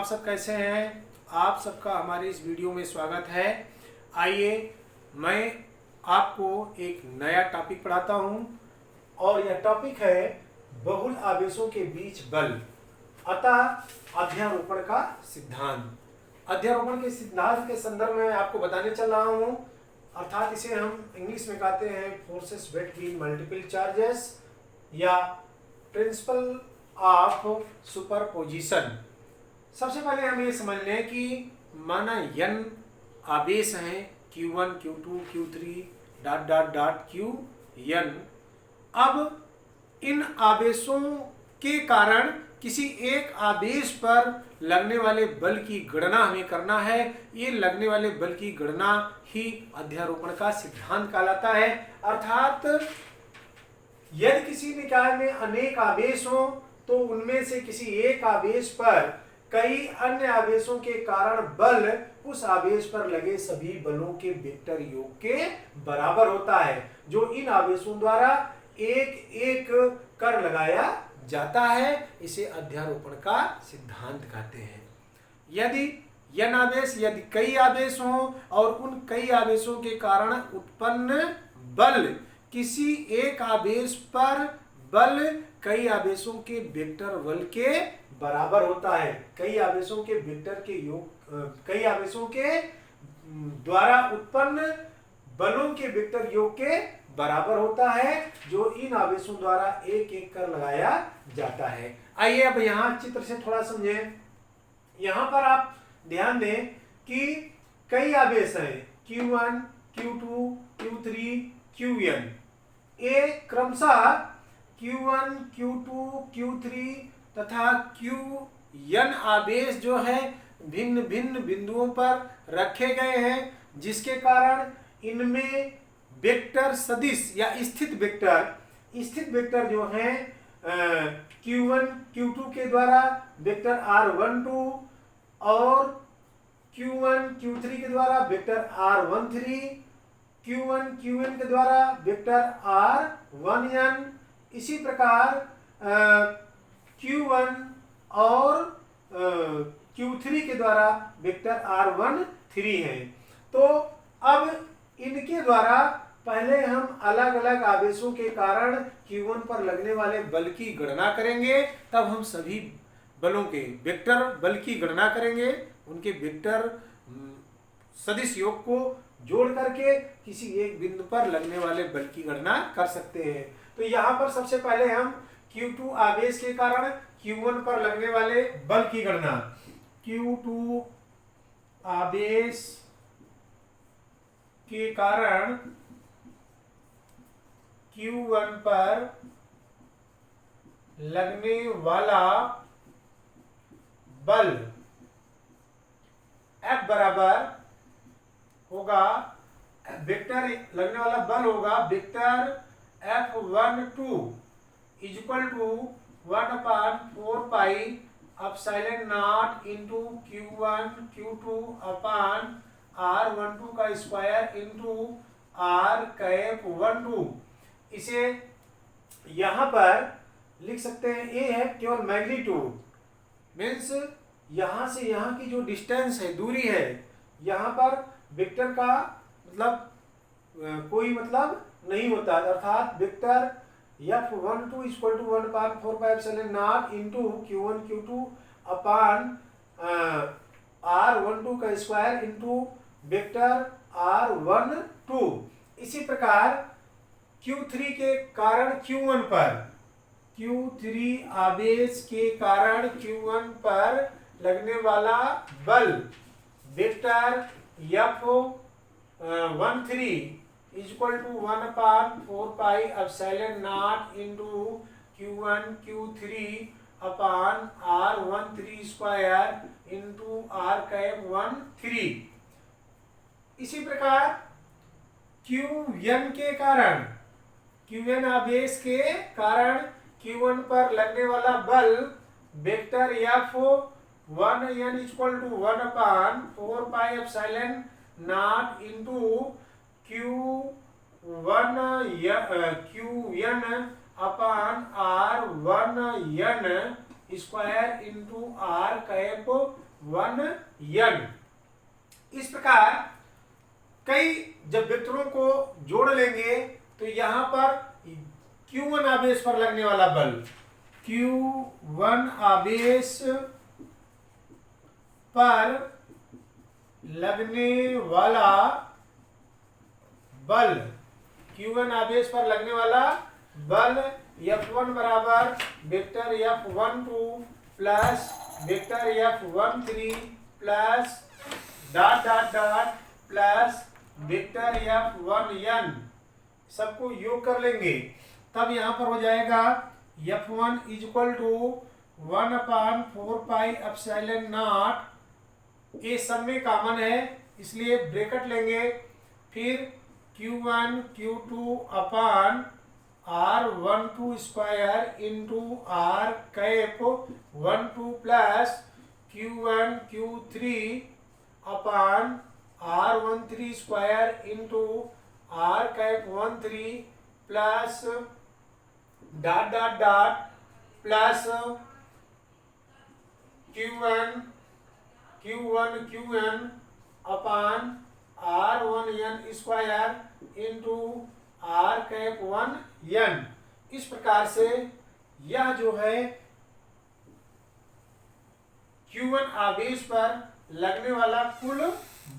सब कैसे हैं? आप सबका हमारे इस वीडियो में स्वागत है। आइए मैं आपको एक नया टॉपिक पढ़ाता हूं और यह टॉपिक है बहुल आवेशों के बीच बल, अतः अध्यारोपण का सिद्धांत। अध्यारोपण के सिद्धांत के संदर्भ में आपको बताने चल रहा हूं, अर्थात इसे हम इंग्लिश में कहते हैं फोर्सेस बिटवीन मल्टीपल चार्जेस या प्रिंसिपल ऑफ सुपरपोजिशन। सबसे पहले हम ये समझ लें कि माना n आवेश हैं Q1, Q2, Q3 dot dot dot Qn। अब इन आवेशों के कारण किसी एक आवेश पर लगने वाले बल की गणना हमें करना है। ये लगने वाले बल की गणना ही अध्यारोपण का सिद्धांत कहलाता है। अर्थात यदि किसी निकाय में अनेक आवेश हो तो उनमें से किसी एक आवेश पर कई अन्य आवेशों के कारण बल उस आवेश पर लगे सभी बलों के वेक्टर योग के बराबर होता है, जो इन आवेशों द्वारा एक एक कर लगाया जाता है। इसे अध्यारोपण का सिद्धांत कहते हैं। यदि कई आवेश हों और उन कई आवेशों के कारण उत्पन्न बल किसी एक आवेश पर बल कई आवेशों के वेक्टर बल के बराबर होता है। कई आवेशों के वेक्टर के योग, कई आवेशों के द्वारा उत्पन्न बलों के वेक्टर योग के बराबर होता है, जो इन आवेशों द्वारा एक एक कर लगाया जाता है। आइए अब यहाँ चित्र से थोड़ा समझें। यहाँ पर आप ध्यान दें कि कई आवेश हैं Q1, Q2, Q3, Qn। ये क्रमशः Q1, Q2, Q3 तथा Qn आवेश जो है भिन्न भिन्न बिंदुओं पर रखे गए हैं, जिसके कारण इनमें वेक्टर सदिश या स्थित वेक्टर जो हैं Q1, Q2 के द्वारा वेक्टर R12 और Q1, Q3 के द्वारा वेक्टर R13, Q1, Qn के द्वारा वेक्टर R1n, इसी प्रकार Q1 और Q3 के द्वारा वेक्टर R13 है। तो अब इनके द्वारा पहले हम अलग अलग आवेशों के कारण Q1 पर लगने वाले बल की गणना करेंगे, तब हम सभी बलों के वेक्टर बल की गणना करेंगे। उनके वेक्टर सदिश योग को जोड़ करके किसी एक बिंदु पर लगने वाले बल की गणना कर सकते हैं। तो यहाँ पर सबसे पहले हम Q2 आवेश के कारण Q1 पर लगने वाले बल की गणना। Q2 आवेश के कारण Q1 पर लगने वाला बल F बराबर होगा, वेक्टर लगने वाला बल होगा vector F12 equal to 1/4 pi epsilon not into Q1 Q2 upon R12 का स्क्वायर इंटू R कैप 12। इसे यहाँ पर लिख सकते हैं, ए है केवल मैग्नीट्यूड, मीन्स यहाँ से यहाँ की जो डिस्टेंस है, दूरी है, यहाँ पर वेक्टर का मतलब कोई मतलब नहीं होता, अर्थात vector F12 equal to 1/4 pi epsilon not into Q1 Q2 upon R12 का स्क्वायर इंटू वेक्टर R12। इसी प्रकार Q3 के कारण Q1 पर, Q3 आवेश के कारण Q1 पर लगने वाला बल vector F13 equal to 1/4 pi epsilon not into Q1 Q3 upon R13 square into R cap 13। इसी प्रकार Qn के कारण, Qn आवेश के कारण Q1 पर लगने वाला बल vector F1n equal to 1/4 pi epsilon not into Qn upon R1n square into R cap 1 n। इस प्रकार कई जब वेक्टरों को जोड़ लेंगे तो यहां पर Q1 आवेश पर लगने वाला बल, Q1 आवेश पर लगने वाला बल, Q1 आवेश पर लगने वाला बल F1 बराबर vector F12 plus vector F13 plus dot dot dot plus vector F1n, सबको योग कर लेंगे। तब यहां पर हो जाएगा F1 equal to 1/4 pi epsilon not, ये सब में कॉमन है इसलिए ब्रैकेट लेंगे, फिर Q1 Q2 upon R12 square into R cap 12 plus Q1 Q3 upon R13 square into R cap 13 plus dot dot dot plus Q1 अपान R1n square into R cap 1n। इस प्रकार से यह जो है Q1 आवेश पर लगने वाला कुल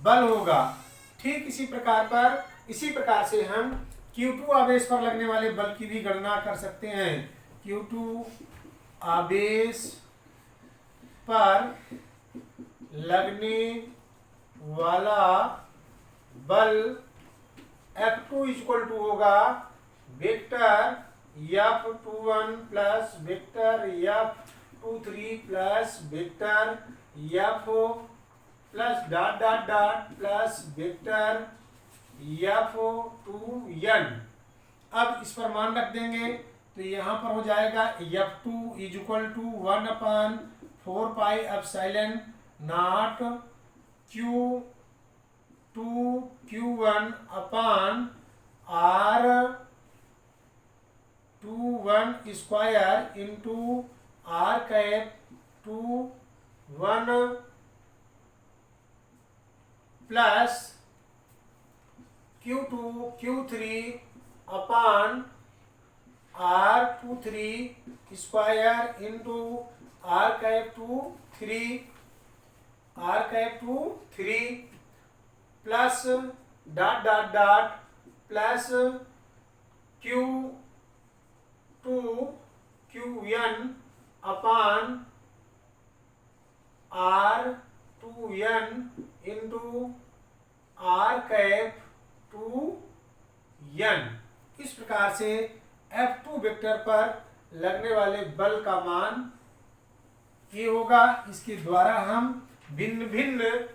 बल होगा। ठीक इसी प्रकार से हम Q2 आवेश पर लगने वाले बल की भी गणना कर सकते हैं। Q2 आवेश पर लगने वाला बल F2 इक्वल टू होगा vector F21 plus vector F23 plus vector F plus dot dot dot plus vector F2n। अब इस पर मान रख देंगे तो यहाँ पर हो जाएगा F2 equal to 1/4 pi epsilon not Q2 Q1 upon R21 square into R cap 21 plus Q2 Q3 upon R23 square into R cap 23 plus dot dot dot plus Q2 Qn upon R2n into R cap 2n। इस प्रकार से F2 vector पर लगने वाले बल का मान ये होगा। इसके द्वारा हम भिन्न भिन्न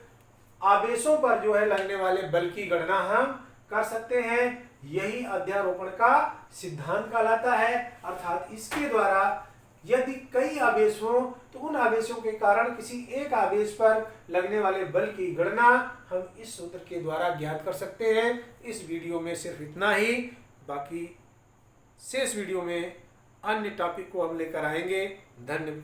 आवेशों पर जो है लगने वाले बल की गणना हम कर सकते हैं। यही अध्यारोपण का सिद्धांत कहलाता है। अर्थात इसके द्वारा यदि कई आवेश हों तो उन आवेशों के कारण किसी एक आवेश पर लगने वाले बल की गणना हम इस सूत्र के द्वारा ज्ञात कर सकते हैं। इस वीडियो में सिर्फ इतना ही, बाकी शेष वीडियो में अन्य टॉपिक को हम लेकर आएंगे। धन्यवाद।